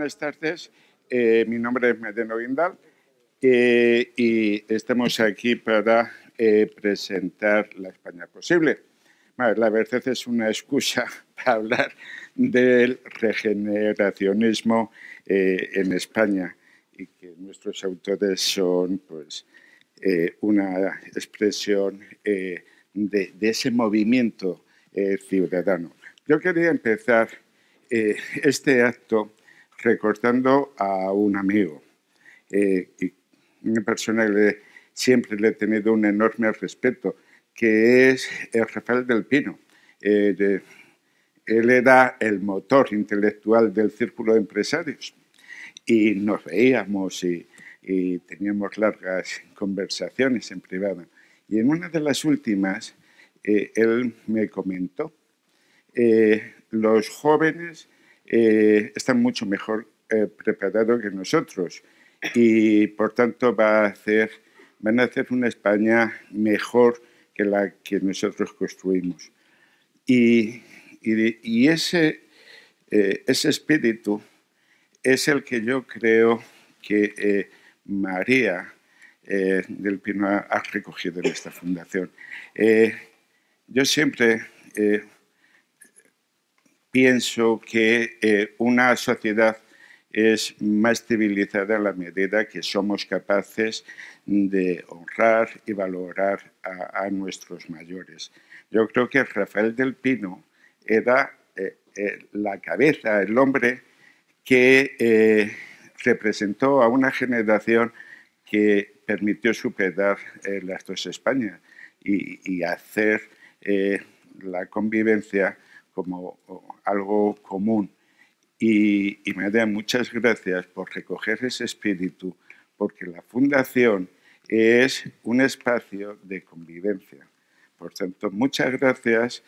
buenas tardes. Mi nombre es Medeno Guindal y estamos aquí para presentar la España posible. Bueno, la verdad es una excusa para hablar del regeneracionismo en España y que nuestros autores son pues, una expresión de ese movimiento ciudadano. Yo quería empezar este acto recordando a un amigo, y una persona que siempre le he tenido un enorme respeto, que es Rafael del Pino. Él era el motor intelectual del Círculo de Empresarios y nos veíamos y teníamos largas conversaciones en privado. Y en una de las últimas, él me comentó: los jóvenes están mucho mejor preparados que nosotros y, por tanto, van a hacer una España mejor que la que nosotros construimos. Y ese espíritu es el que yo creo que María del Pino ha recogido en esta fundación. Yo siempre pienso que una sociedad es más civilizada a la medida que somos capaces de honrar y valorar a nuestros mayores. Yo creo que Rafael del Pino era la cabeza, el hombre que representó a una generación que permitió superar las dos Españas y hacer la convivencia como algo común. Y me da muchas gracias por recoger ese espíritu, porque la Fundación es un espacio de convivencia. Por tanto, muchas gracias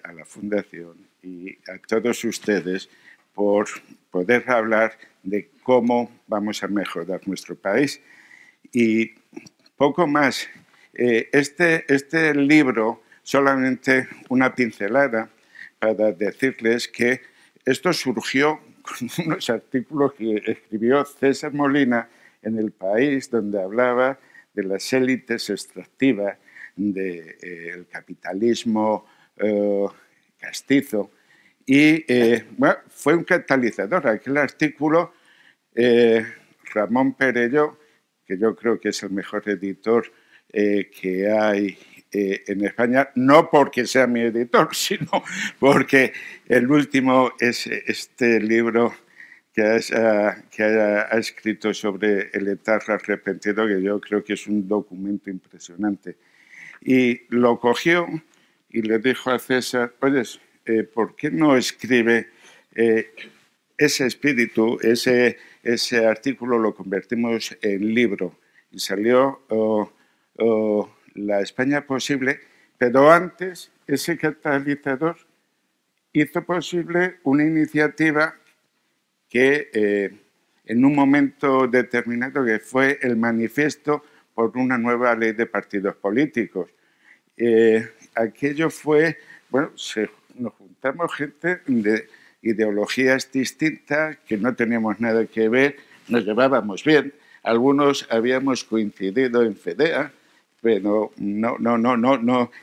a la Fundación y a todos ustedes por poder hablar de cómo vamos a mejorar nuestro país. Y poco más. Este libro, solamente una pincelada para decirles que esto surgió con unos artículos que escribió César Molina en El País, donde hablaba de las élites extractivas, del capitalismo castizo. Y bueno, fue un catalizador. Aquel artículo, Ramón Perelló, que yo creo que es el mejor editor que hay en España, no porque sea mi editor, sino porque el último es este libro que ha escrito sobre el etarra arrepentido, que yo creo que es un documento impresionante. Y lo cogió y le dijo a César: oye, ¿por qué no escribe ese espíritu, ese artículo lo convertimos en libro? Y salió La España Posible, pero antes ese catalizador hizo posible una iniciativa que en un momento determinado, que fue el manifiesto por una nueva ley de partidos políticos. Aquello fue, bueno, nos juntamos gente de ideologías distintas que no teníamos nada que ver, nos llevábamos bien, algunos habíamos coincidido en FEDEA, pero no.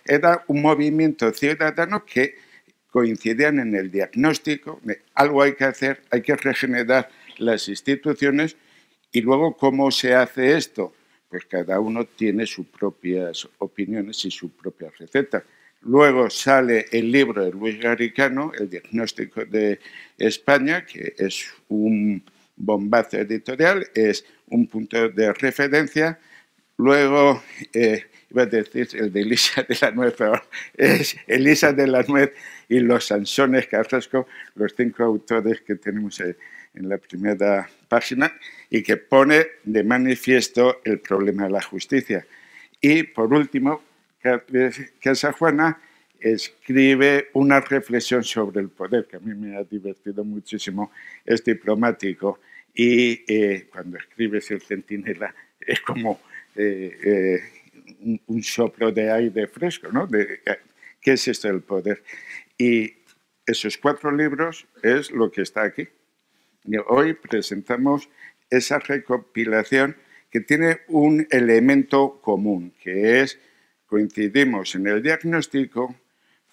Era un movimiento ciudadano que coincidían en el diagnóstico de algo hay que hacer, hay que regenerar las instituciones. Y luego, ¿cómo se hace esto? Pues cada uno tiene sus propias opiniones y su propia receta. Luego sale el libro de Luis Garicano, El diagnóstico de España, que es un bombazo editorial, es un punto de referencia. Luego, iba a decir el de Elisa de la Nuez, pero es Elisa de la Nuez y los Sansones Carrasco, los 5 autores que tenemos en la primera página, y que pone de manifiesto el problema de la justicia. Y, por último, Casajuana escribe una reflexión sobre el poder, que a mí me ha divertido muchísimo, es diplomático, y cuando escribes El Centinela es como un soplo de aire fresco, ¿no? ¿Qué es esto del poder? Y esos 4 libros es lo que está aquí. Hoy presentamos esa recopilación que tiene un elemento común, que es coincidimos en el diagnóstico,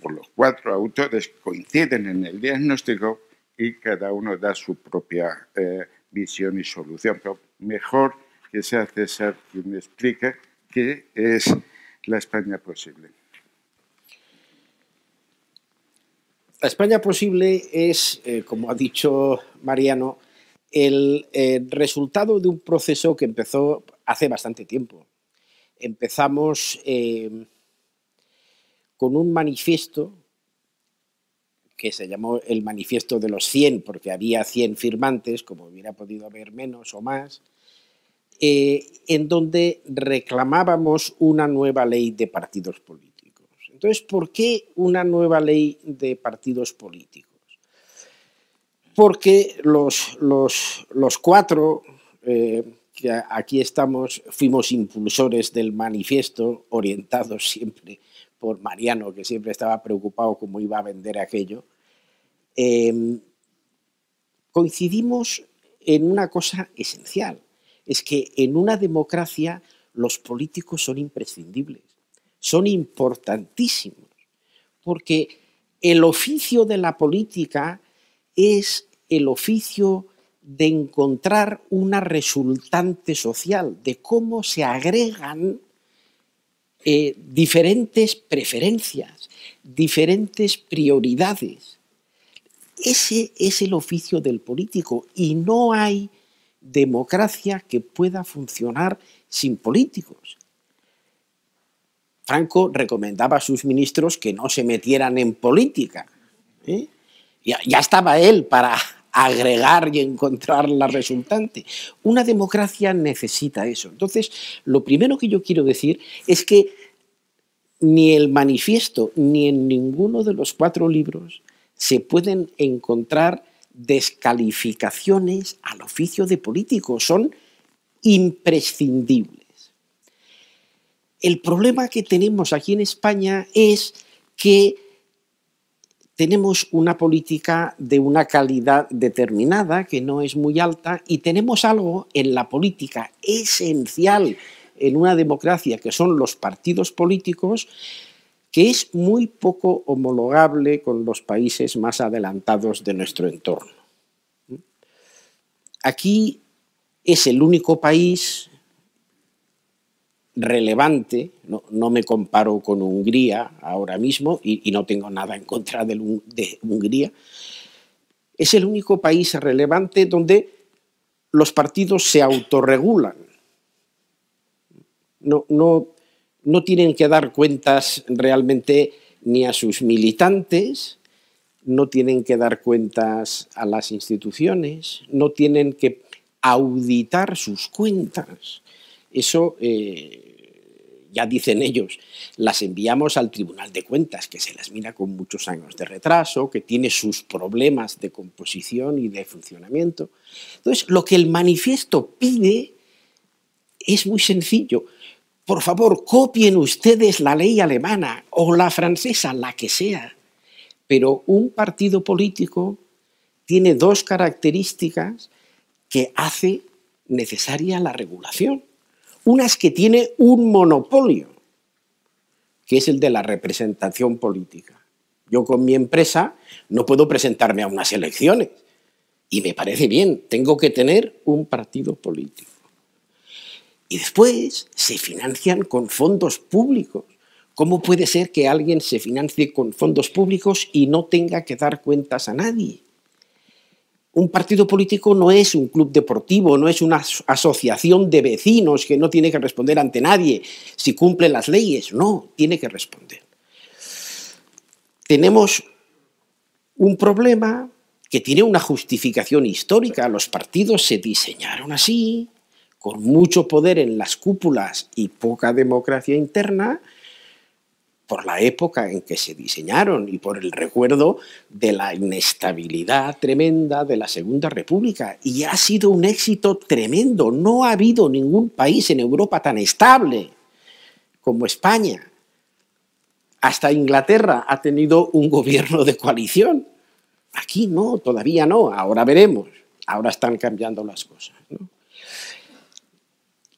o los 4 autores coinciden en el diagnóstico y cada uno da su propia visión y solución. Pero mejor que sea César quien explique qué es la España posible. La España posible es, como ha dicho Mariano, el resultado de un proceso que empezó hace bastante tiempo. Empezamos con un manifiesto que se llamó el Manifiesto de los 100, porque había 100 firmantes, como hubiera podido haber menos o más, en donde reclamábamos una nueva ley de partidos políticos. Entonces, ¿por qué una nueva ley de partidos políticos? Porque los 4 que aquí estamos fuimos impulsores del manifiesto, orientados siempre por Mariano, que siempre estaba preocupado cómo iba a vender aquello. Coincidimos en una cosa esencial, es que en una democracia los políticos son imprescindibles, son importantísimos, porque el oficio de la política es el oficio de encontrar una resultante social, de cómo se agregan diferentes preferencias, diferentes prioridades. Ese es el oficio del político y no hay democracia que pueda funcionar sin políticos. Franco recomendaba a sus ministros que no se metieran en política. Ya estaba él para agregar y encontrar la resultante. Una democracia necesita eso. Entonces, lo primero que yo quiero decir es que ni el manifiesto ni en ninguno de los 4 libros se pueden encontrar descalificaciones al oficio de político. Son imprescindibles. El problema que tenemos aquí en España es que tenemos una política de una calidad determinada que no es muy alta y tenemos algo en la política esencial en una democracia que son los partidos políticos que es muy poco homologable con los países más adelantados de nuestro entorno. Aquí es el único país relevante, no me comparo con Hungría ahora mismo y no tengo nada en contra de Hungría, es el único país relevante donde los partidos se autorregulan. No tienen que dar cuentas realmente ni a sus militantes, no tienen que dar cuentas a las instituciones, no tienen que auditar sus cuentas. Eso, ya dicen ellos, las enviamos al Tribunal de Cuentas, que se las mira con muchos años de retraso, que tiene sus problemas de composición y de funcionamiento. Entonces, lo que el manifiesto pide es muy sencillo. Por favor, copien ustedes la ley alemana o la francesa, la que sea. Pero un partido político tiene 2 características que hace necesaria la regulación. Una es que tiene un monopolio, que es el de la representación política. Yo con mi empresa no puedo presentarme a unas elecciones y me parece bien, tengo que tener un partido político. Y después se financian con fondos públicos. ¿Cómo puede ser que alguien se financie con fondos públicos y no tenga que dar cuentas a nadie? Un partido político no es un club deportivo, no es una asociación de vecinos que no tiene que responder ante nadie si cumple las leyes. No, tiene que responder. Tenemos un problema que tiene una justificación histórica. Los partidos se diseñaron así, con mucho poder en las cúpulas y poca democracia interna, por la época en que se diseñaron y por el recuerdo de la inestabilidad tremenda de la Segunda República. Y ha sido un éxito tremendo. No ha habido ningún país en Europa tan estable como España. Hasta Inglaterra ha tenido un gobierno de coalición. Aquí no, todavía no, ahora veremos. ahora están cambiando las cosas, ¿no?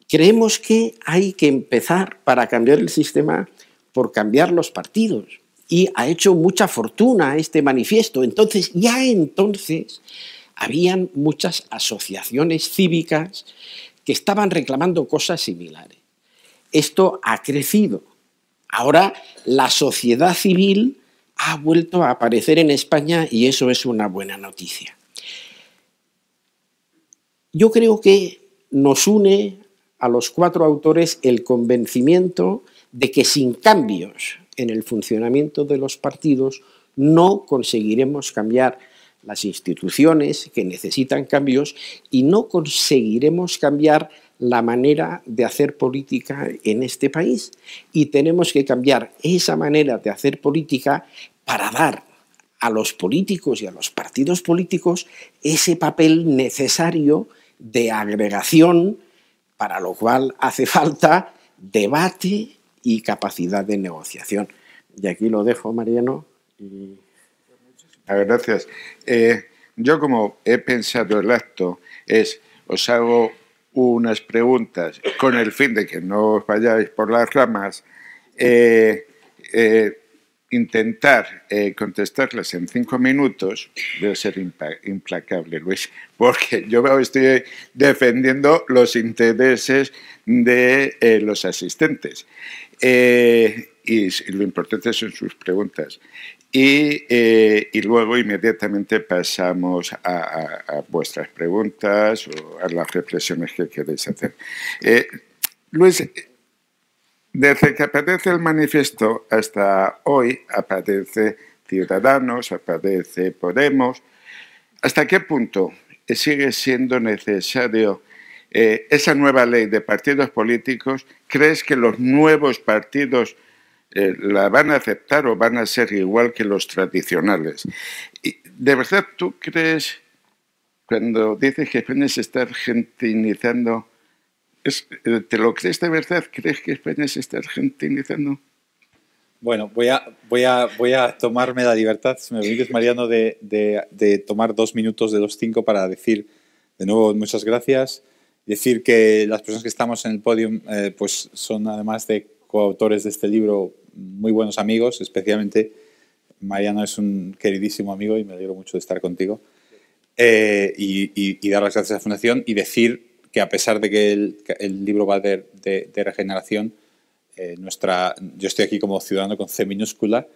Creemos que hay que empezar para cambiar el sistema por cambiar los partidos. Y ha hecho mucha fortuna este manifiesto. Entonces, habían muchas asociaciones cívicas que estaban reclamando cosas similares. Esto ha crecido. Ahora la sociedad civil ha vuelto a aparecer en España y eso es una buena noticia. Yo creo que nos une a los 4 autores el convencimiento de que sin cambios en el funcionamiento de los partidos no conseguiremos cambiar las instituciones que necesitan cambios y no conseguiremos cambiar la manera de hacer política en este país. Y tenemos que cambiar esa manera de hacer política para dar a los políticos y a los partidos políticos ese papel necesario de agregación, para lo cual hace falta debate y capacidad de negociación. Y aquí lo dejo, Mariano. Gracias. Yo, como he pensado el acto, os hago unas preguntas con el fin de que no os vayáis por las ramas, intentar contestarlas en 5 minutos. Debe ser implacable, Luis, porque yo estoy defendiendo los intereses de los asistentes. Y lo importante son sus preguntas. Y luego inmediatamente pasamos a vuestras preguntas o a las reflexiones que queréis hacer. Luis, desde que aparece el manifiesto hasta hoy aparece Ciudadanos, aparece Podemos. ¿Hasta qué punto sigue siendo necesario esa nueva ley de partidos políticos? ¿Crees que los nuevos partidos la van a aceptar o van a ser igual que los tradicionales? Y, ¿de verdad tú crees, cuando dices que España se está argentinizando, te lo crees de verdad? ¿Crees que España se está argentinizando? Bueno, voy a tomarme la libertad, si me permites, Mariano, de tomar 2 minutos de los 5 para decir de nuevo muchas gracias. Decir que las personas que estamos en el podium pues son, además de coautores de este libro, muy buenos amigos, especialmente Mariano es un queridísimo amigo y me alegro mucho de estar contigo. Y dar las gracias a la Fundación y decir que, a pesar de que el libro va de regeneración, yo estoy aquí como ciudadano con C minúscula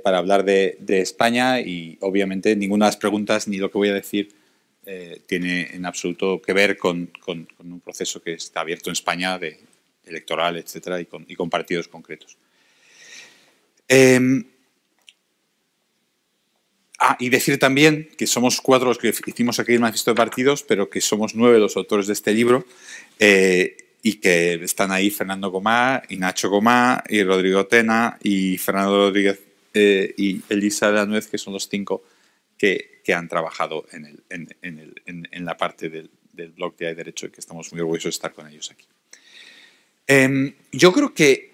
para hablar de España, y obviamente ninguna de las preguntas ni lo que voy a decir tiene en absoluto que ver con un proceso que está abierto en España electoral, etcétera, y con partidos concretos. Y decir también que somos 4 los que hicimos aquí el manifiesto de partidos, pero que somos 9 los autores de este libro, y que están ahí Fernando Gomá, y Nacho Gomá, y Rodrigo Tena, y Fernando Rodríguez, y Elisa Lanuez, que son los 5 que han trabajado en la parte del blog de Hay Derecho, y que estamos muy orgullosos de estar con ellos aquí. Yo creo que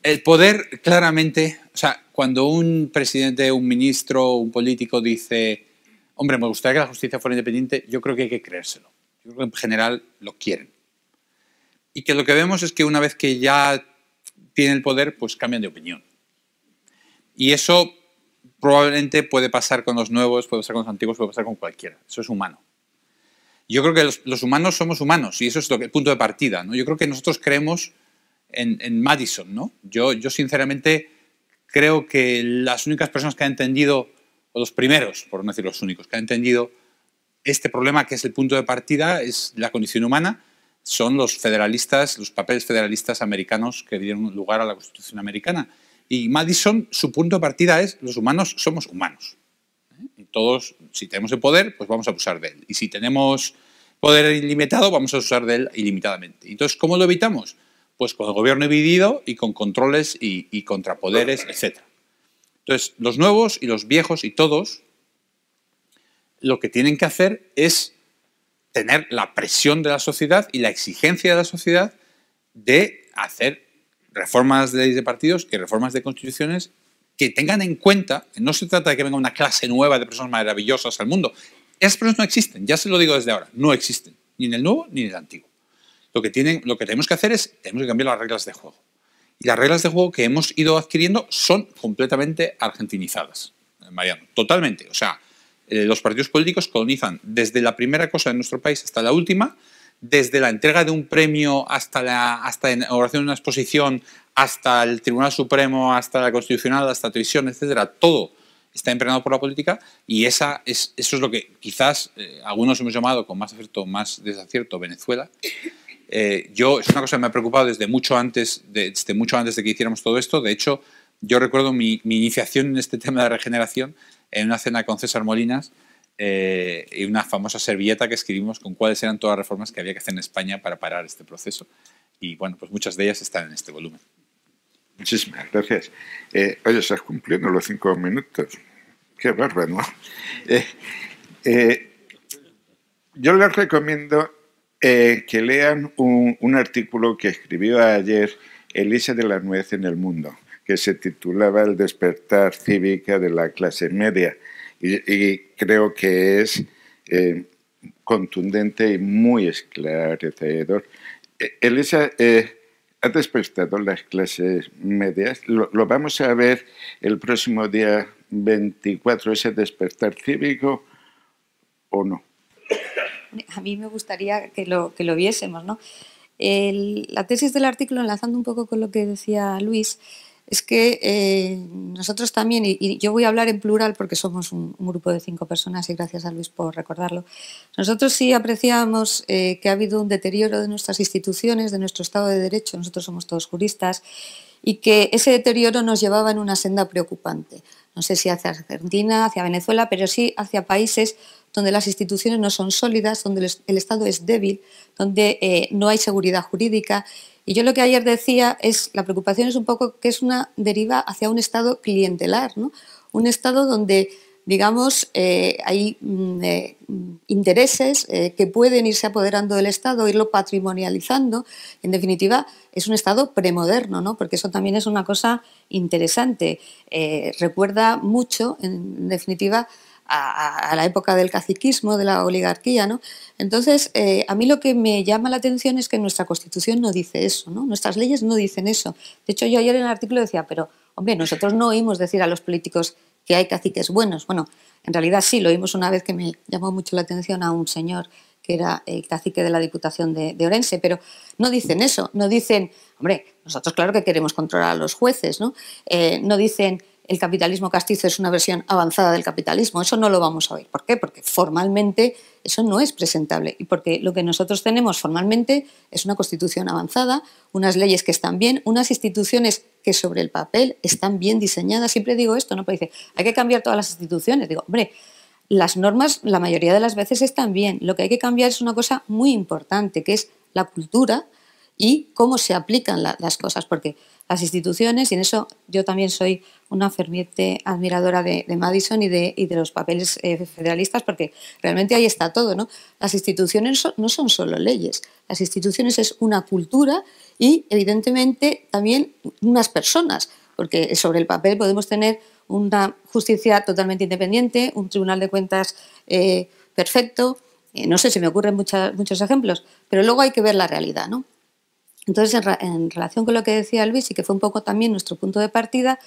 el poder, claramente, o sea, cuando un presidente, un ministro, un político dice, hombre, me gustaría que la justicia fuera independiente, yo creo que hay que creérselo. Yo creo que en general lo quieren. Y que lo que vemos es que una vez que ya tienen el poder, pues cambian de opinión. Y eso probablemente puede pasar con los nuevos, puede pasar con los antiguos, puede pasar con cualquiera. Eso es humano. Yo creo que los humanos somos humanos, y eso es el punto de partida, ¿no? Yo creo que nosotros creemos en Madison, ¿no? Yo sinceramente creo que las únicas personas que han entendido, o los primeros, por no decir los únicos, que han entendido este problema, que es el punto de partida, es la condición humana, son los federalistas, los papeles federalistas americanos que dieron lugar a la Constitución americana. Y Madison, su punto de partida es: los humanos somos humanos. Y todos, si tenemos el poder, pues vamos a abusar de él. Y si tenemos poder ilimitado, vamos a usar de él ilimitadamente. Entonces, ¿cómo lo evitamos? Pues con el gobierno dividido y con controles y contrapoderes, etc. Entonces, los nuevos y los viejos y todos, lo que tienen que hacer es tener la presión de la sociedad y la exigencia de la sociedad de hacer reformas de leyes de partidos y reformas de constituciones que tengan en cuenta, no se trata de que venga una clase nueva de personas maravillosas al mundo, Esas personas no existen, ya se lo digo desde ahora, no existen, ni en el nuevo ni en el antiguo. Lo que tenemos que hacer es, tenemos que cambiar las reglas de juego. Y las reglas de juego que hemos ido adquiriendo son completamente argentinizadas, Mariano, totalmente. O sea, los partidos políticos colonizan desde la primera cosa en nuestro país hasta la última, desde la entrega de un premio hasta la inauguración de una exposición, hasta el Tribunal Supremo, hasta la Constitucional, hasta la televisión, etcétera, todo está impregnado por la política, y eso es lo que quizás algunos hemos llamado con más acierto, más desacierto, Venezuela. Es una cosa que me ha preocupado desde mucho antes de que hiciéramos todo esto. De hecho, yo recuerdo mi iniciación en este tema de regeneración en una cena con César Molinas y una famosa servilleta que escribimos con cuáles eran todas las reformas que había que hacer en España para parar este proceso. Y bueno, pues muchas de ellas están en este volumen. Muchísimas gracias. Oye, se has cumplido los 5 minutos. Qué bárbaro, ¿no? Yo les recomiendo que lean un artículo que escribió ayer Elisa de la Nuez en El Mundo, que se titulaba El despertar cívica de la clase media. Y creo que es contundente y muy esclarecedor. Elisa ha despertado las clases medias. Lo vamos a ver el próximo día 24, ese despertar cívico, ¿o no? A mí me gustaría que lo viésemos, ¿no? La tesis del artículo, enlazando un poco con lo que decía Luis, es que nosotros también, y yo voy a hablar en plural porque somos un grupo de 5 personas, y gracias a Luis por recordarlo, nosotros sí apreciamos que ha habido un deterioro de nuestras instituciones, de nuestro Estado de Derecho, nosotros somos todos juristas, y que ese deterioro nos llevaba en una senda preocupante. No sé si hacia Argentina, hacia Venezuela, pero sí hacia países donde las instituciones no son sólidas, donde el Estado es débil, donde no hay seguridad jurídica. Y yo lo que ayer decía es, la preocupación es un poco que es una deriva hacia un Estado clientelar, ¿no? Un Estado donde, digamos, hay intereses que pueden irse apoderando del Estado, irlo patrimonializando. En definitiva, es un Estado premoderno, ¿no? Porque eso también es una cosa interesante. Recuerda mucho, en definitiva, a la época del caciquismo, de la oligarquía, ¿no? Entonces, a mí lo que me llama la atención es que nuestra Constitución no dice eso, ¿no? Nuestras leyes no dicen eso. De hecho, yo ayer en el artículo decía, pero, hombre, nosotros no oímos decir a los políticos que hay caciques buenos. Bueno, en realidad sí, lo oímos una vez, que me llamó mucho la atención, a un señor que era el cacique de la Diputación de Orense, pero no dicen eso, no dicen, hombre, nosotros claro que queremos controlar a los jueces, ¿no? No dicen, el capitalismo castizo es una versión avanzada del capitalismo, eso no lo vamos a oír. ¿Por qué? Porque formalmente eso no es presentable, y porque lo que nosotros tenemos formalmente es una Constitución avanzada, unas leyes que están bien, unas instituciones que sobre el papel están bien diseñadas. Siempre digo esto, ¿no? Porque dice, hay que cambiar todas las instituciones. Digo, hombre, las normas la mayoría de las veces están bien. Lo que hay que cambiar es una cosa muy importante, que es la cultura y cómo se aplican las cosas, porque las instituciones, y en eso yo también soy una ferviente admiradora de Madison y de los papeles federalistas, porque realmente ahí está todo, ¿no? Las instituciones no son solo leyes, las instituciones es una cultura y evidentemente también unas personas, porque sobre el papel podemos tener una justicia totalmente independiente, un tribunal de cuentas perfecto, no sé, se me ocurren muchos ejemplos, pero luego hay que ver la realidad, ¿no? Entonces, en relación con lo que decía Luis, y que fue un poco también nuestro punto de partida,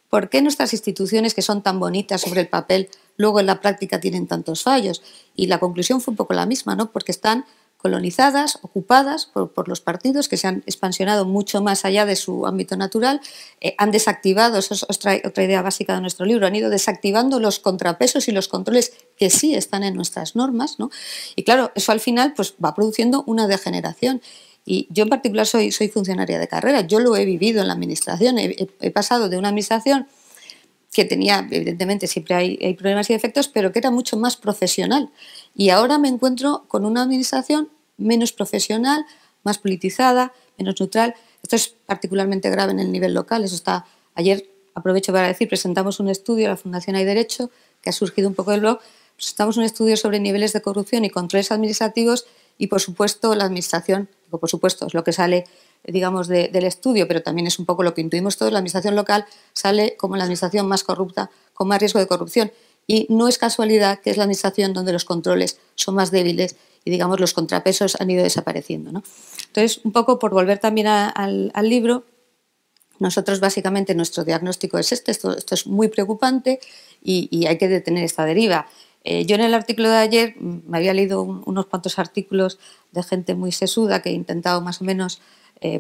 ¿por qué nuestras instituciones, que son tan bonitas sobre el papel, luego en la práctica tienen tantos fallos? Y la conclusión fue un poco la misma, ¿no? Porque están colonizadas, ocupadas por los partidos que se han expansionado mucho más allá de su ámbito natural, han desactivado, eso es otra idea básica de nuestro libro, han ido desactivando los contrapesos y los controles que sí están en nuestras normas, ¿no? Y claro, eso al final pues, va produciendo una degeneración. Y yo en particular soy funcionaria de carrera, yo lo he vivido en la administración, he pasado de una administración que tenía, evidentemente siempre hay problemas y defectos, pero que era mucho más profesional. Y ahora me encuentro con una administración menos profesional, más politizada, menos neutral. Esto es particularmente grave en el nivel local. Eso está, ayer, aprovecho para decir, presentamos un estudio a la Fundación Hay Derecho, que ha surgido un poco del blog. Presentamos un estudio sobre niveles de corrupción y controles administrativos y, por supuesto, la administración, digo, por supuesto, es lo que sale, digamos, del estudio, pero también es un poco lo que intuimos todos, la administración local sale como la administración más corrupta, con más riesgo de corrupción. Y no es casualidad que es la administración donde los controles son más débiles y, digamos, los contrapesos han ido desapareciendo, ¿no? Entonces, un poco por volver también al libro, nosotros básicamente nuestro diagnóstico es esto es muy preocupante y hay que detener esta deriva. Yo en el artículo de ayer me había leído unos cuantos artículos de gente muy sesuda que he intentado más o menos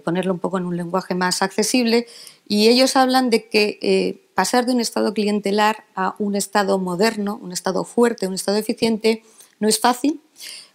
ponerlo un poco en un lenguaje más accesible, y ellos hablan de que pasar de un estado clientelar a un estado moderno, un estado fuerte, un estado eficiente, no es fácil.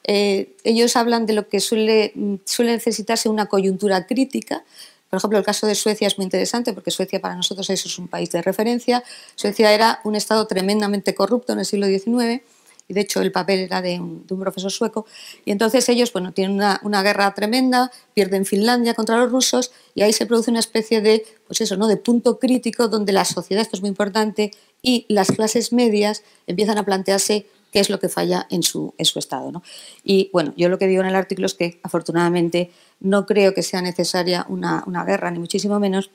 Ellos hablan de lo que suele necesitarse una coyuntura crítica. Por ejemplo, el caso de Suecia es muy interesante porque Suecia para nosotros eso es un país de referencia. Suecia era un estado tremendamente corrupto en el siglo XIX y de hecho el papel era de un profesor sueco. Y entonces ellos tienen una guerra tremenda, pierden Finlandia contra los rusos y ahí se produce una especie de, de punto crítico donde la sociedad, esto es muy importante, y las clases medias empiezan a plantearse qué es lo que falla en su estado, ¿no? Y bueno, yo lo que digo en el artículo es que afortunadamente no creo que sea necesaria una guerra, ni muchísimo menos,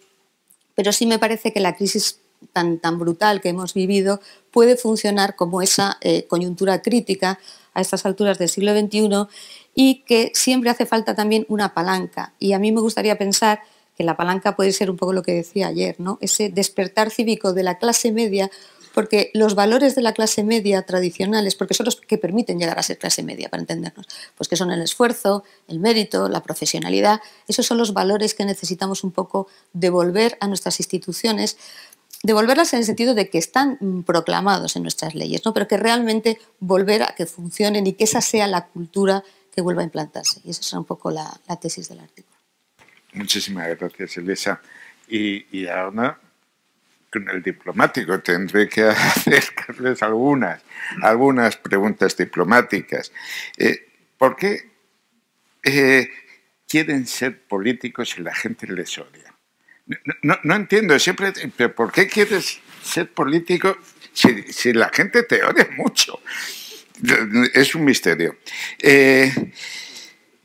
pero sí me parece que la crisis tan brutal que hemos vivido puede funcionar como esa coyuntura crítica a estas alturas del siglo XXI y que siempre hace falta también una palanca. Y a mí me gustaría pensar que la palanca puede ser un poco lo que decía ayer, ¿no? Ese despertar cívico de la clase media, porque los valores de la clase media tradicionales, porque son los que permiten llegar a ser clase media, para entendernos, pues que son el esfuerzo, el mérito, la profesionalidad, esos son los valores que necesitamos un poco devolver a nuestras instituciones, devolverlas en el sentido de que están proclamados en nuestras leyes, ¿no? Pero que realmente volver a que funcionen y que esa sea la cultura que vuelva a implantarse. Y esa es un poco la tesis del artículo. Muchísimas gracias, Elisa. Y ahora, con el diplomático, tendré que acercarles algunas preguntas diplomáticas. ¿Por qué quieren ser políticos si la gente les odia? No entiendo siempre, ¿por qué quieres ser político si la gente te odia mucho? Es un misterio.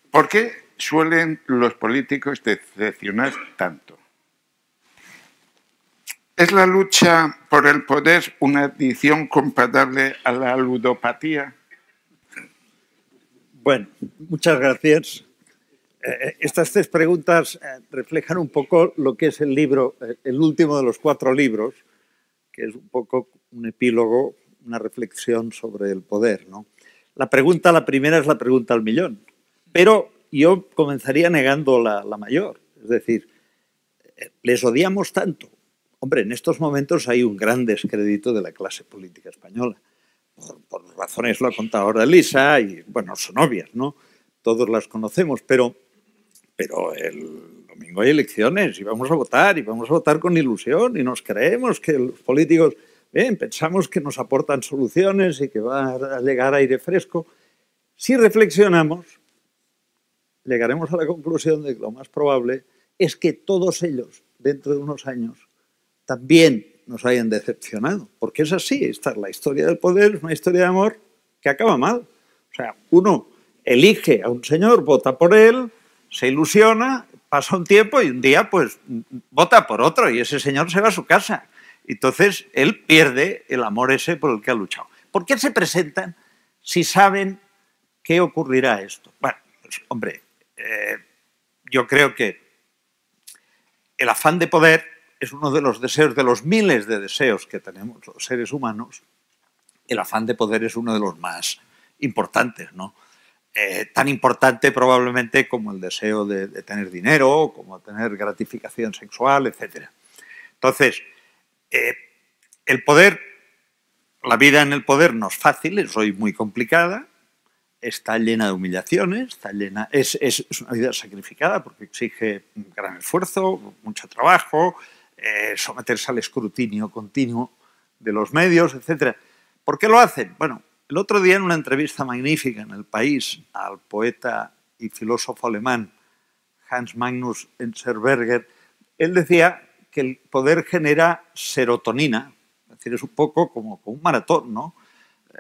¿Por qué suelen los políticos decepcionar tanto? ¿Es la lucha por el poder una adicción comparable a la ludopatía? Bueno, muchas gracias. Estas tres preguntas reflejan un poco lo que es el libro, el último de los 4 libros, que es un poco un epílogo, una reflexión sobre el poder, ¿no? La primera es la pregunta al millón, pero yo comenzaría negando la mayor. Es decir, ¿les odiamos tanto? Hombre, en estos momentos hay un gran descrédito de la clase política española. Por razones, lo ha contado ahora Elisa, y bueno, son obvias, ¿no? Todos las conocemos, pero el domingo hay elecciones y vamos a votar con ilusión y nos creemos que los políticos, pensamos que nos aportan soluciones y que va a llegar aire fresco. Si reflexionamos, llegaremos a la conclusión de que lo más probable es que todos ellos, dentro de unos años, también nos hayan decepcionado, porque es así, la historia del poder es una historia de amor que acaba mal. O sea, uno elige a un señor, vota por él, se ilusiona, pasa un tiempo y un día pues vota por otro y ese señor se va a su casa. Entonces él pierde el amor ese por el que ha luchado. ¿Por qué se presentan si saben qué ocurrirá esto? Bueno, pues, hombre, yo creo que el afán de poder es uno de los deseos, de los miles de deseos que tenemos los seres humanos. El afán de poder es uno de los más importantes, ¿no? Tan importante probablemente como el deseo de tener dinero, como tener gratificación sexual, etc. Entonces, el poder, la vida en el poder no es fácil, es hoy muy complicada, está llena de humillaciones, es una vida sacrificada porque exige un gran esfuerzo, mucho trabajo, someterse al escrutinio continuo de los medios, etc. ¿Por qué lo hacen? Bueno, el otro día en una entrevista magnífica en El País al poeta y filósofo alemán Hans Magnus Enzensberger, él decía que el poder genera serotonina, es decir, es un poco como un maratón, ¿no?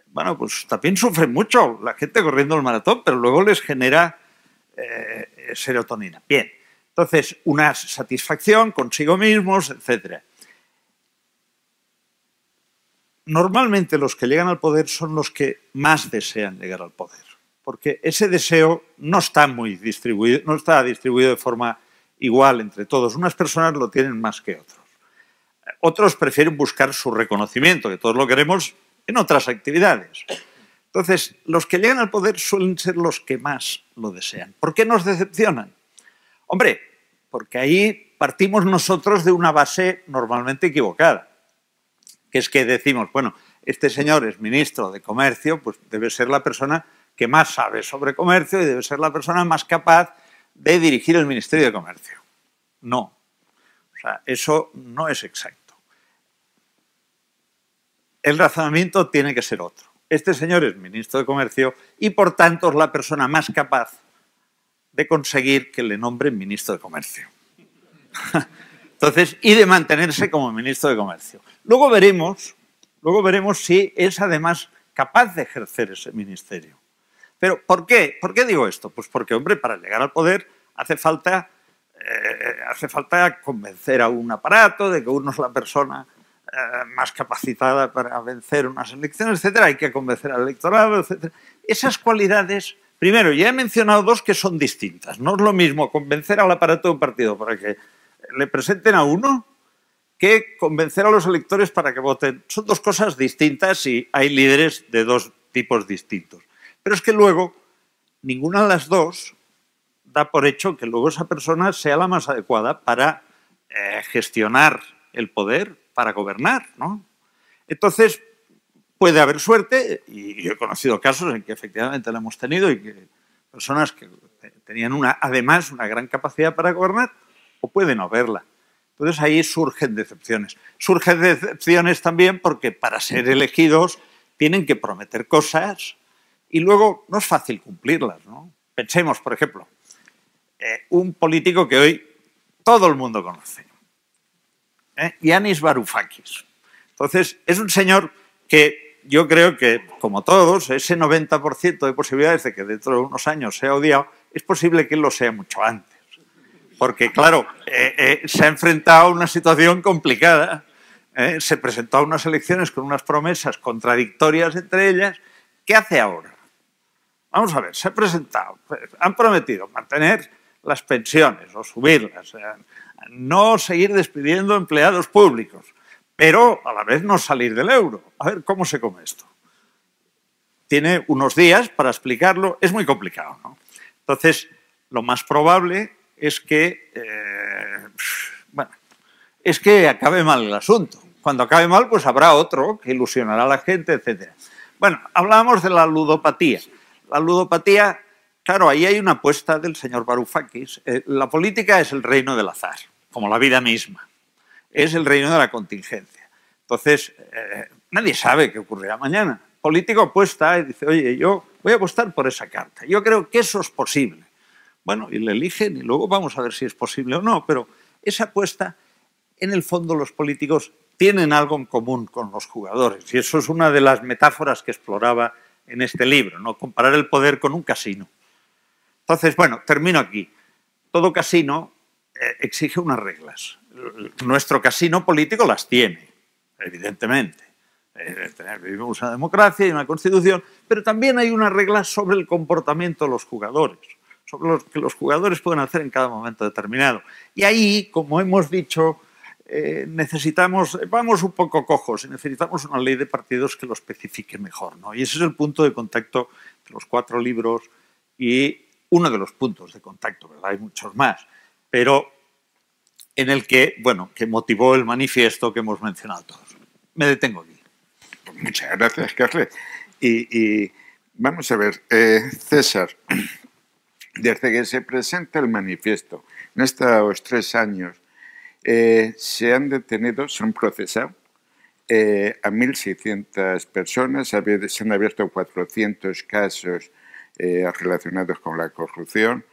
Bueno, pues también sufren mucho la gente corriendo el maratón, pero luego les genera serotonina. Bien, entonces una satisfacción consigo mismos, etc. normalmente los que llegan al poder son los que más desean llegar al poder, porque ese deseo no está muy distribuido, no está distribuido de forma igual entre todos. Unas personas lo tienen más que otros. Otros prefieren buscar su reconocimiento, que todos lo queremos, en otras actividades. Entonces, los que llegan al poder suelen ser los que más lo desean. ¿Por qué nos decepcionan? Hombre, porque ahí partimos nosotros de una base normalmente equivocada, que es que decimos, bueno, este señor es ministro de Comercio, pues debe ser la persona que más sabe sobre comercio y debe ser la persona más capaz de dirigir el Ministerio de Comercio. No. O sea, eso no es exacto. El razonamiento tiene que ser otro. Este señor es ministro de Comercio y, por tanto, es la persona más capaz de conseguir que le nombren ministro de Comercio. Entonces, y de mantenerse como ministro de Comercio. Luego veremos si es además capaz de ejercer ese ministerio. Pero, ¿por qué? ¿Por qué digo esto? Pues porque, hombre, para llegar al poder hace falta convencer a un aparato de que uno es la persona más capacitada para vencer unas elecciones, etcétera. Hay que convencer al electorado, etcétera. Esas cualidades, primero, ya he mencionado dos que son distintas. No es lo mismo convencer al aparato de un partido para que le presenten a uno que convencer a los electores para que voten. Son dos cosas distintas y hay líderes de dos tipos distintos. Pero es que luego ninguna de las dos da por hecho que luego esa persona sea la más adecuada para gestionar el poder, para gobernar, ¿no? Entonces, puede haber suerte, y yo he conocido casos en que efectivamente la hemos tenido y que personas que tenían además una gran capacidad para gobernar, o puede no haberla. Entonces ahí surgen decepciones. Surgen decepciones también porque para ser elegidos tienen que prometer cosas y luego no es fácil cumplirlas, ¿no? Pensemos, por ejemplo, un político que hoy todo el mundo conoce, Yanis Varoufakis. Entonces, es un señor que yo creo que, como todos, ese 90% de posibilidades de que dentro de unos años sea odiado, es posible que él lo sea mucho antes. Porque, claro, se ha enfrentado a una situación complicada, se presentó a unas elecciones con unas promesas contradictorias entre ellas. ¿Qué hace ahora? Vamos a ver, se ha presentado, han prometido mantener las pensiones o subirlas, no seguir despidiendo empleados públicos, pero a la vez no salir del euro. A ver, ¿cómo se come esto? Tiene unos días para explicarlo, es muy complicado, ¿no? Entonces, lo más probable es que, es que acabe mal el asunto. Cuando acabe mal, pues habrá otro que ilusionará a la gente, etc. Bueno, hablábamos de la ludopatía. La ludopatía, claro, ahí hay una apuesta del señor Varoufakis. La política es el reino del azar, como la vida misma. Es el reino de la contingencia. Entonces, nadie sabe qué ocurrirá mañana. El político apuesta y dice, oye, yo voy a apostar por esa carta. Yo creo que eso es posible. Bueno, y le eligen y luego vamos a ver si es posible o no, pero esa apuesta, en el fondo los políticos tienen algo en común con los jugadores y eso es una de las metáforas que exploraba en este libro, ¿no? Comparar el poder con un casino. Entonces, bueno, termino aquí. Todo casino exige unas reglas. Nuestro casino político las tiene, evidentemente. Vivimos una democracia y una constitución, pero también hay unas reglas sobre el comportamiento de los jugadores, sobre lo que los jugadores pueden hacer en cada momento determinado. Y ahí, como hemos dicho, vamos un poco cojos y necesitamos una ley de partidos que lo especifique mejor, ¿no? Y ese es el punto de contacto de los 4 libros y uno de los puntos de contacto, ¿verdad? Hay muchos más, pero en el que, bueno, que motivó el manifiesto que hemos mencionado todos. Me detengo aquí. Muchas gracias, Carles. Y vamos a ver, César, desde que se presenta el manifiesto, en estos 3 años, se han detenido, se han procesado a 1.600 personas, se han abierto 400 casos relacionados con la corrupción.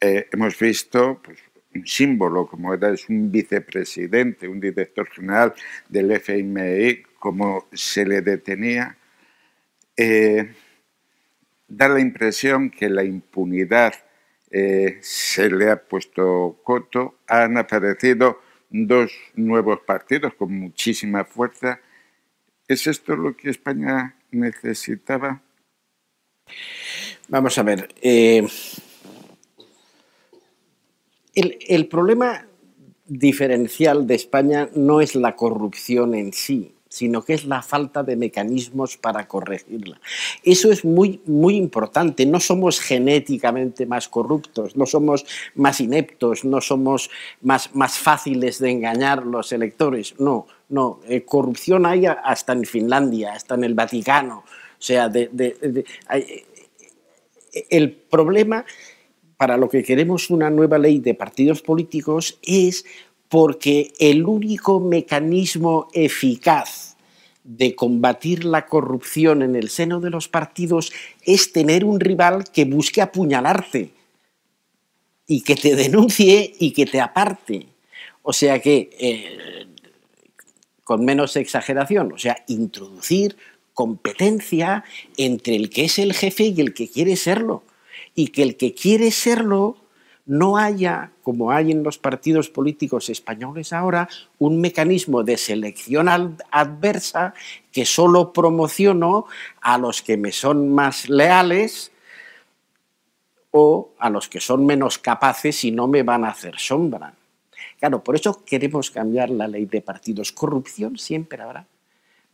Hemos visto pues, un símbolo, como es un vicepresidente, un director general del FMI, como se le detenía. Da la impresión que la impunidad se le ha puesto coto. Han aparecido 2 nuevos partidos con muchísima fuerza. ¿Es esto lo que España necesitaba? Vamos a ver. El problema diferencial de España no es la corrupción en sí, sino que es la falta de mecanismos para corregirla. Eso es muy, muy importante. No somos genéticamente más corruptos, no somos más ineptos, no somos más fáciles de engañar los electores. No, no. Corrupción hay hasta en Finlandia, hasta en el Vaticano. O sea, el problema para lo que queremos una nueva ley de partidos políticos es porque el único mecanismo eficaz de combatir la corrupción en el seno de los partidos es tener un rival que busque apuñalarte y que te denuncie y que te aparte. O sea que, con menos exageración, o sea, introducir competencia entre el que es el jefe y el que quiere serlo. Y que el que quiere serlo no haya, como hay en los partidos políticos españoles ahora, un mecanismo de selección adversa que solo promociono a los que me son más leales o a los que son menos capaces y no me van a hacer sombra. Claro, por eso queremos cambiar la ley de partidos. Corrupción siempre habrá.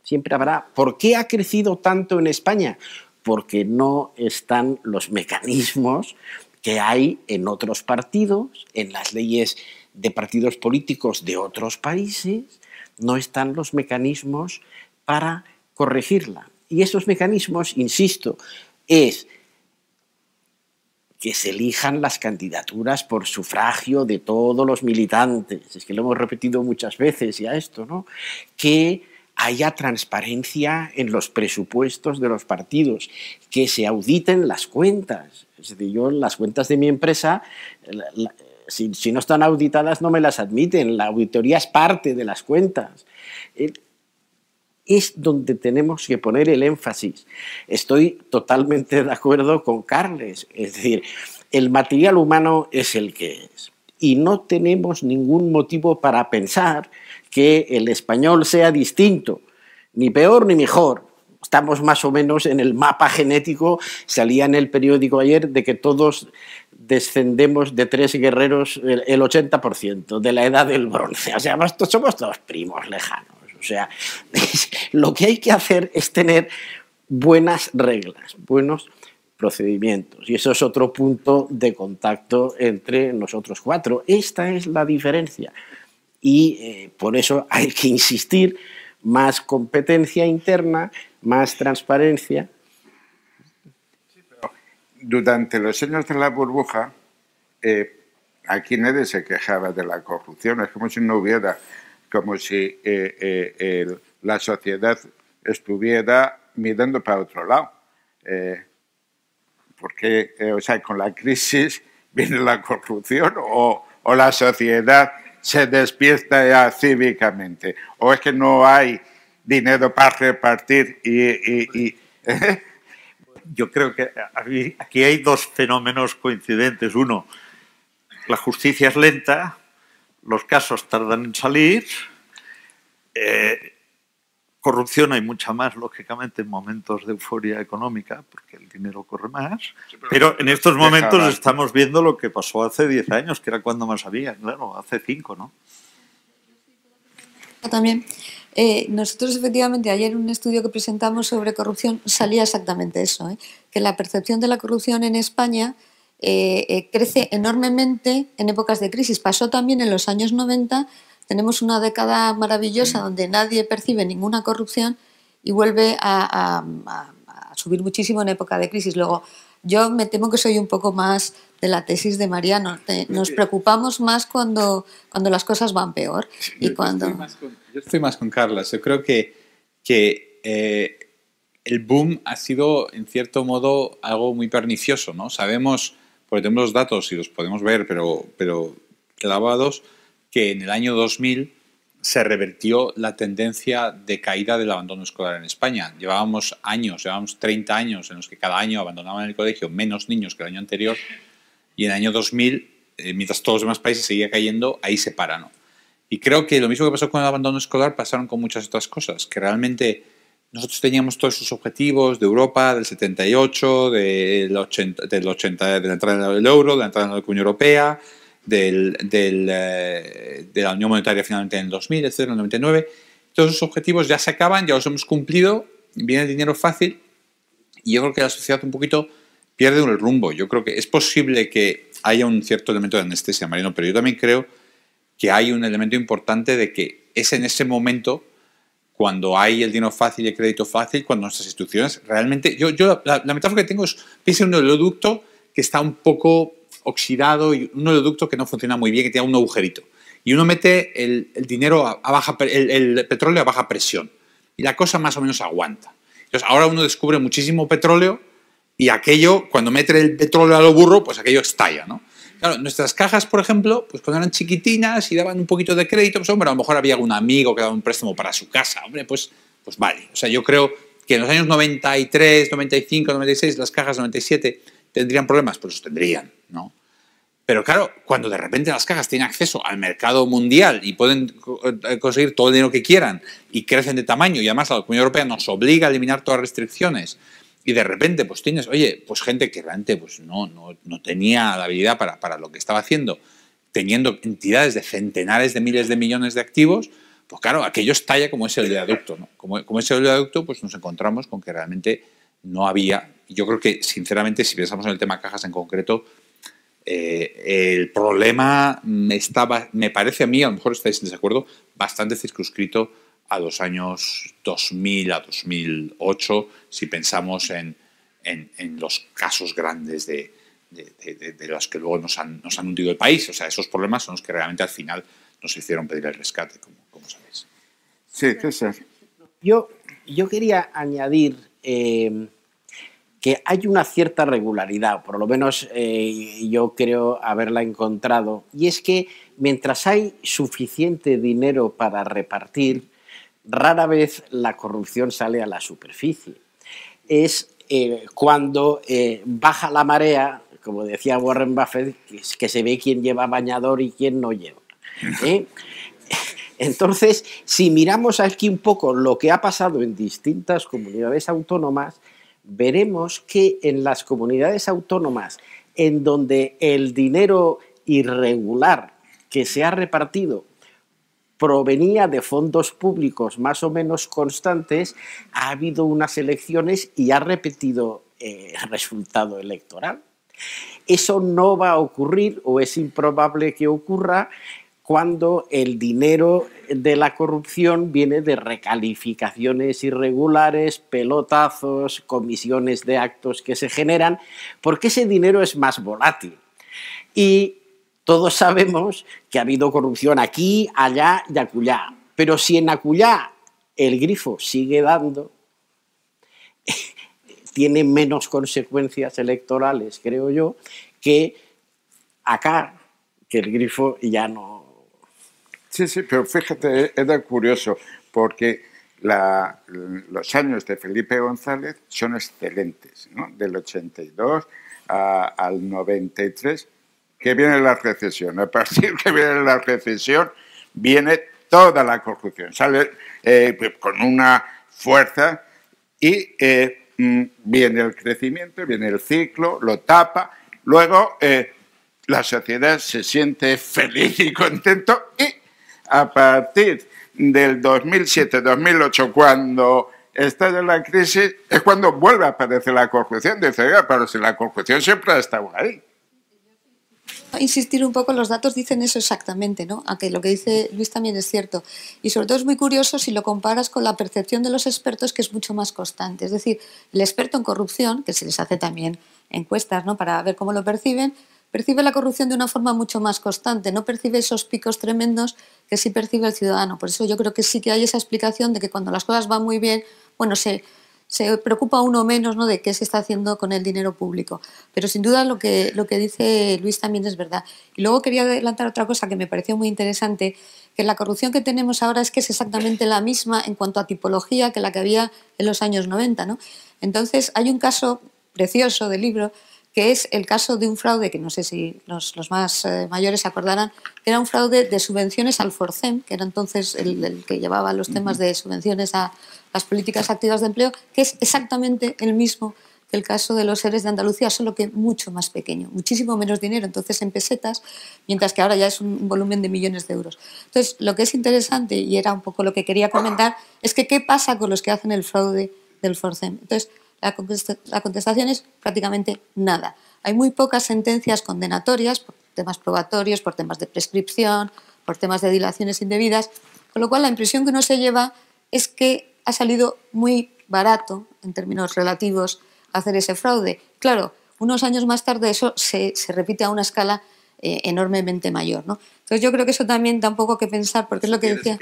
Siempre habrá. ¿Por qué ha crecido tanto en España? Porque no están los mecanismos que hay en otros partidos, en las leyes de partidos políticos de otros países, no están los mecanismos para corregirla. Y esos mecanismos, insisto, es que se elijan las candidaturas por sufragio de todos los militantes. Es que lo hemos repetido muchas veces ya esto, ¿no? Que haya transparencia en los presupuestos de los partidos, que se auditen las cuentas. Es decir, yo las cuentas de mi empresa, si no están auditadas no me las admiten, la auditoría es parte de las cuentas. Es donde tenemos que poner el énfasis. Estoy totalmente de acuerdo con Carles, es decir, el material humano es el que es y no tenemos ningún motivo para pensar que el español sea distinto, ni peor ni mejor. Estamos más o menos en el mapa genético, salía en el periódico ayer de que todos descendemos de 3 guerreros, el 80%, de la edad del bronce. O sea, somos todos primos lejanos. O sea, lo que hay que hacer es tener buenas reglas, buenos procedimientos. Y eso es otro punto de contacto entre nosotros cuatro. Esta es la diferencia. Y por eso hay que insistir, más competencia interna, más transparencia. Sí, pero durante los años de la burbuja, aquí nadie se quejaba de la corrupción, es como si no hubiera, como si la sociedad estuviera mirando para otro lado. Porque, o sea, con la crisis viene la corrupción o la sociedad se despierta ya cívicamente, o es que no hay dinero para repartir Yo creo que aquí hay dos fenómenos coincidentes. Uno, la justicia es lenta, los casos tardan en salir, corrupción hay mucha más, lógicamente, en momentos de euforia económica, porque el dinero corre más, pero en estos momentos estamos viendo lo que pasó hace 10 años, que era cuando más había, claro, hace 5, ¿no? También, nosotros efectivamente ayer en un estudio que presentamos sobre corrupción salía exactamente eso, que la percepción de la corrupción en España crece enormemente en épocas de crisis. Pasó también en los años 90, tenemos una década maravillosa donde nadie percibe ninguna corrupción y vuelve a subir muchísimo en época de crisis. Luego, yo me temo que soy un poco más de la tesis de Mariano. Nos preocupamos más cuando las cosas van peor. Y cuando... Yo estoy más con Carlas. Yo creo que el boom ha sido, en cierto modo, algo muy pernicioso, ¿no? Sabemos, porque tenemos los datos y los podemos ver, pero clavados, que en el año 2000 se revertió la tendencia de caída del abandono escolar en España. Llevábamos 30 años en los que cada año abandonaban el colegio menos niños que el año anterior, y en el año 2000, mientras todos los demás países seguía cayendo, ahí se para, ¿no? Y creo que lo mismo que pasó con el abandono escolar pasaron con muchas otras cosas, que realmente nosotros teníamos todos esos objetivos de Europa, del 78, del 80, de la entrada del euro, de la entrada en la Unión Europea, de la Unión Monetaria finalmente en el 2000, etcétera, en el 99. Todos esos objetivos ya se acaban, ya los hemos cumplido, viene el dinero fácil y yo creo que la sociedad un poquito pierde el rumbo. Yo creo que es posible que haya un cierto elemento de anestesia, Mariano, pero yo también creo que hay un elemento importante de que es en ese momento cuando hay el dinero fácil y el crédito fácil, cuando nuestras instituciones realmente... La metáfora que tengo es, piensa en un oleoducto que está un poco oxidado y un oleoducto que no funciona muy bien, que tiene un agujerito. Y uno mete el dinero el petróleo a baja presión y la cosa más o menos aguanta. Entonces ahora uno descubre muchísimo petróleo y aquello, cuando mete el petróleo a lo burro, pues aquello estalla, ¿no? Claro, nuestras cajas, por ejemplo, pues cuando eran chiquitinas y daban un poquito de crédito, pues hombre, a lo mejor había algún amigo que daba un préstamo para su casa, hombre, pues vale. O sea, yo creo que en los años 93, 95, 96, las cajas 97 tendrían problemas, pues los tendrían, ¿no? Pero claro, cuando de repente las cajas tienen acceso al mercado mundial y pueden conseguir todo el dinero que quieran y crecen de tamaño y además la Unión Europea nos obliga a eliminar todas las restricciones y de repente pues tienes, oye, pues gente que realmente pues no tenía la habilidad para lo que estaba haciendo, teniendo entidades de centenares de miles de millones de activos, pues claro, aquello estalla como ese oleoducto, ¿no? Como ese oleoducto, pues nos encontramos con que realmente no había, y yo creo que sinceramente si pensamos en el tema cajas en concreto, el problema me parece a mí, a lo mejor estáis en desacuerdo, bastante circunscrito a los años 2000 a 2008, si pensamos en los casos grandes de los que luego nos han hundido el país. O sea, esos problemas son los que realmente al final nos hicieron pedir el rescate, como sabéis. Sí, César. Yo quería añadir que hay una cierta regularidad, por lo menos yo creo haberla encontrado, y es que mientras hay suficiente dinero para repartir, rara vez la corrupción sale a la superficie. Es cuando baja la marea, como decía Warren Buffett, que se ve quién lleva bañador y quién no lleva. Entonces, si miramos aquí un poco lo que ha pasado en distintas comunidades autónomas, veremos que en las comunidades autónomas en donde el dinero irregular que se ha repartido provenía de fondos públicos más o menos constantes, ha habido unas elecciones y ha repetido el resultado electoral. Eso no va a ocurrir, o es improbable que ocurra, cuando el dinero de la corrupción viene de recalificaciones irregulares, pelotazos, comisiones de actos que se generan, porque ese dinero es más volátil. Y todos sabemos que ha habido corrupción aquí, allá y acullá. Pero si en acullá el grifo sigue dando, tiene menos consecuencias electorales, creo yo, que acá, que el grifo ya no... Sí, pero fíjate, era curioso, porque los años de Felipe González son excelentes, ¿no? Del 82 al 93, que viene la recesión. A partir que viene la recesión, viene toda la corrupción. Sale con una fuerza y viene el crecimiento, viene el ciclo, lo tapa. Luego la sociedad se siente feliz y contento y a partir del 2007-2008, cuando estalla la crisis, es cuando vuelve a aparecer la corrupción. Dice, pero si la corrupción siempre ha estado ahí. Insistir un poco, los datos dicen eso exactamente, ¿no? Aunque lo que dice Luis también es cierto. Y sobre todo es muy curioso si lo comparas con la percepción de los expertos, que es mucho más constante. Es decir, el experto en corrupción, que se les hace también encuestas, ¿no?, para ver cómo lo perciben, percibe la corrupción de una forma mucho más constante, no percibe esos picos tremendos que sí percibe el ciudadano. Por eso yo creo que sí que hay esa explicación de que cuando las cosas van muy bien, bueno, se preocupa uno menos, ¿no?, de qué se está haciendo con el dinero público. Pero sin duda lo que dice Luis también es verdad. Y luego quería adelantar otra cosa que me pareció muy interesante, que la corrupción que tenemos ahora es que es exactamente la misma en cuanto a tipología que la que había en los años 90, ¿no? Entonces hay un caso precioso del libro que es el caso de un fraude que no sé si los más mayores se acordarán, que era un fraude de subvenciones al Forcem, que era entonces el que llevaba los temas de subvenciones a las políticas activas de empleo, que es exactamente el mismo que el caso de los ERE de Andalucía, solo que mucho más pequeño, muchísimo menos dinero, entonces en pesetas, mientras que ahora ya es un volumen de millones de euros. Entonces, lo que es interesante, y era un poco lo que quería comentar, es que qué pasa con los que hacen el fraude del Forcem. Entonces, la contestación es prácticamente nada. Hay muy pocas sentencias condenatorias por temas probatorios, por temas de prescripción, por temas de dilaciones indebidas, con lo cual la impresión que uno se lleva es que ha salido muy barato, en términos relativos, hacer ese fraude. Claro, unos años más tarde eso se repite a una escala enormemente mayor, ¿no? Entonces yo creo que eso también da un poco que pensar, porque es lo que decía...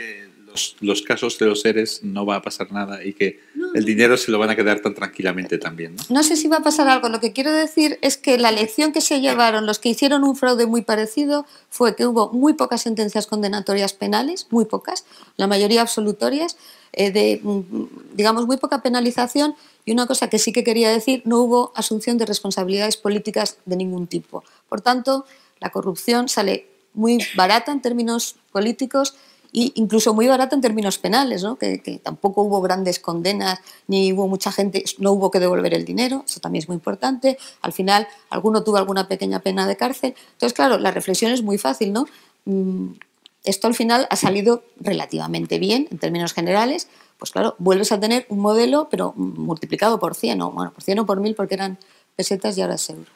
Los casos de los EREs no va a pasar nada y que el dinero se lo van a quedar tan tranquilamente también, ¿no? No sé si va a pasar algo. Lo que quiero decir es que la lección que se llevaron los que hicieron un fraude muy parecido fue que hubo muy pocas sentencias condenatorias penales, muy pocas, la mayoría absolutorias, digamos, muy poca penalización, y una cosa que sí que quería decir, no hubo asunción de responsabilidades políticas de ningún tipo. Por tanto, la corrupción sale muy barata en términos políticos e incluso muy barata en términos penales, ¿no? Que tampoco hubo grandes condenas, ni hubo mucha gente, no hubo que devolver el dinero, eso también es muy importante. Al final, alguno tuvo alguna pequeña pena de cárcel. Entonces, claro, la reflexión es muy fácil, ¿no? Esto al final ha salido relativamente bien en términos generales. Pues claro, vuelves a tener un modelo, pero multiplicado por 100, o bueno, por 100 o por 1000, porque eran pesetas y ahora es euros.